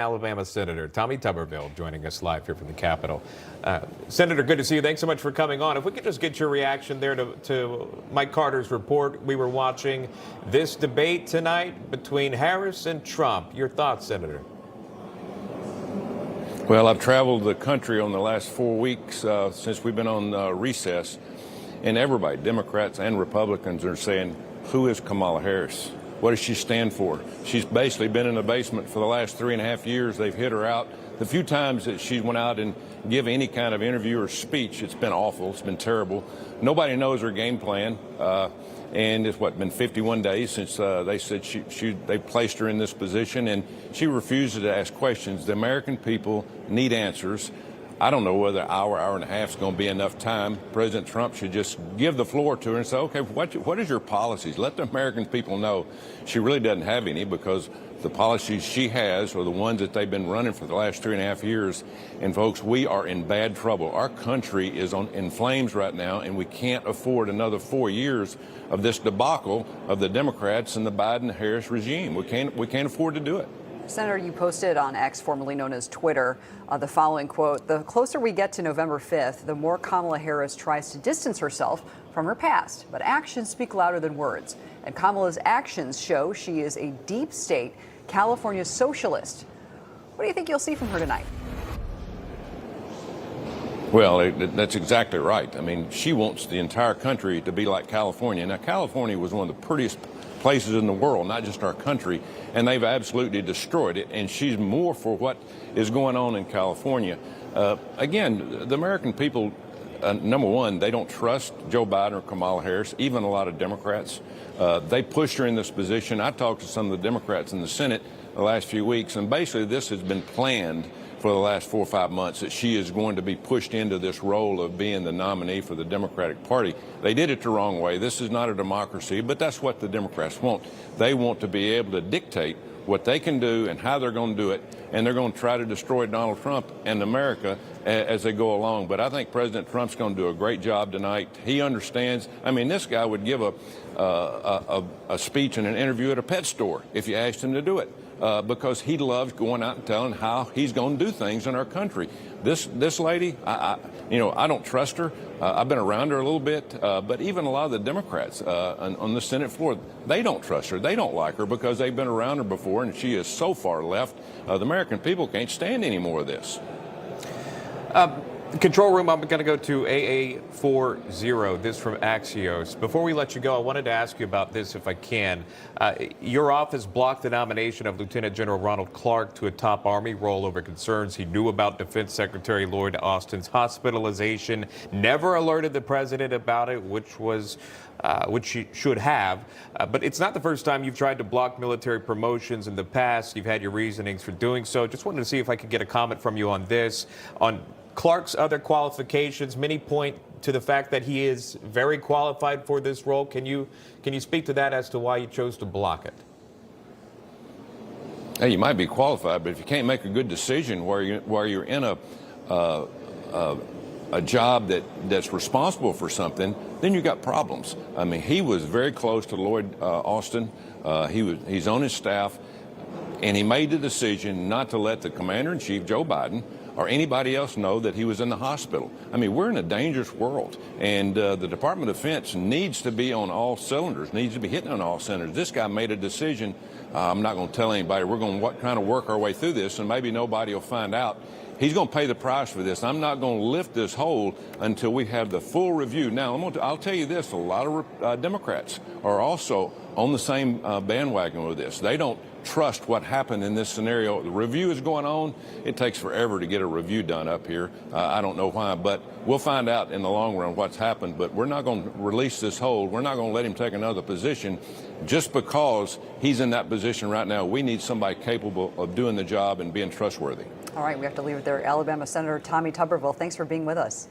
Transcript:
Alabama Senator Tommy Tuberville joining us live here from the Capitol. Senator, good to see you. Thanks so much for coming on. If we could just get your reaction there to Mike Carter's report. We were watching this debate tonight between Harris and Trump. Your thoughts, Senator? Well, I've traveled the country on the last 4 weeks since we've been on recess, and everybody, Democrats and Republicans, are saying, who is Kamala Harris? What does she stand for? She's basically been in the basement for the last 3.5 years. They've hit her out. The few times that she went out and give any kind of interview or speech, it's been awful. It's been terrible. Nobody knows her game plan. And it's been 51 days since they said they placed her in this position, and she refuses to ask questions. The American people need answers. I don't know whether an hour and a half is going to be enough time. President Trump should just give the floor to her and say, okay, what is your policies? Let the American people know. She really doesn't have any, because the policies she has are the ones that they've been running for the last 3.5 years. And folks, we are in bad trouble. Our country is in flames right now, and we can't afford another 4 years of this debacle of the Democrats and the Biden-Harris regime. We can't afford to do it. Senator, you posted on X, formerly known as Twitter, the following quote: "The closer we get to November 5th, the more Kamala Harris tries to distance herself from her past. But actions speak louder than words. And Kamala's actions show she is a deep state California socialist." What do you think you'll see from her tonight? Well, that's exactly right. I mean, she wants the entire country to be like California. Now, California was one of the prettiest places in the world, not just our country, and they've absolutely destroyed it, and she's more for what is going on in California. Again, the American people, number one, they don't trust Joe Biden or Kamala Harris, even a lot of Democrats. They pushed her in this position. I talked to some of the Democrats in the Senate the last few weeks, and basically this has been planned for the last 4 or 5 months, that she is going to be pushed into this role of being the nominee for the Democratic Party. They did it the wrong way. This is not a democracy, but that's what the Democrats want. They want to be able to dictate what they can do and how they're going to do it, and they're going to try to destroy Donald Trump and America as they go along. But I think President Trump's going to do a great job tonight. He understands. I mean, this guy would give a speech and an interview at a pet store if you asked him to do it. Because he loves going out and telling how he's going to do things in our country. This lady, I don't trust her. I've been around her a little bit, but even a lot of the Democrats on the Senate floor, they don't trust her. They don't like her because they've been around her before, and she is so far left. The American people can't stand any more of this. Control room, I'm going to go to AA40, this from Axios. Before we let you go, I wanted to ask you about this if I can. Your office blocked the nomination of Lieutenant General Ronald Clark to a top Army role over concerns he knew about Defense Secretary Lloyd Austin's hospitalization, never alerted the president about it, which she should have. But it's not the first time you've tried to block military promotions. In the past, you've had your reasonings for doing so. Just wanted to see if I could get a comment from you on this. On Clark's other qualifications, many point to the fact that he is very qualified for this role. Can you speak to that as to why you chose to block it? Hey, you might be qualified, but if you can't make a good decision while you're in a job that's responsible for something, then you got problems. I mean, he was very close to Lloyd Austin. He's on his staff, and he made the decision not to let the Commander-in-Chief, Joe Biden, or anybody else know that he was in the hospital. I mean, we're in a dangerous world, and the Department of Defense needs to be on all cylinders, needs to be hitting on all cylinders. This guy made a decision. I'm not going to tell anybody. We're going to kind of work our way through this, and maybe nobody will find out. He's going to pay the price for this. I'm not going to lift this hold until we have the full review. Now, I'll tell you this, a lot of Democrats are also on the same bandwagon with this. They don't trust what happened in this scenario. The review is going on. It takes forever to get a review done up here. I don't know why, but we'll find out in the long run what's happened. But we're not going to release this hold. We're not going to let him take another position just because he's in that position right now. We need somebody capable of doing the job and being trustworthy. All right, we have to leave it there. Alabama Senator Tommy Tuberville, thanks for being with us.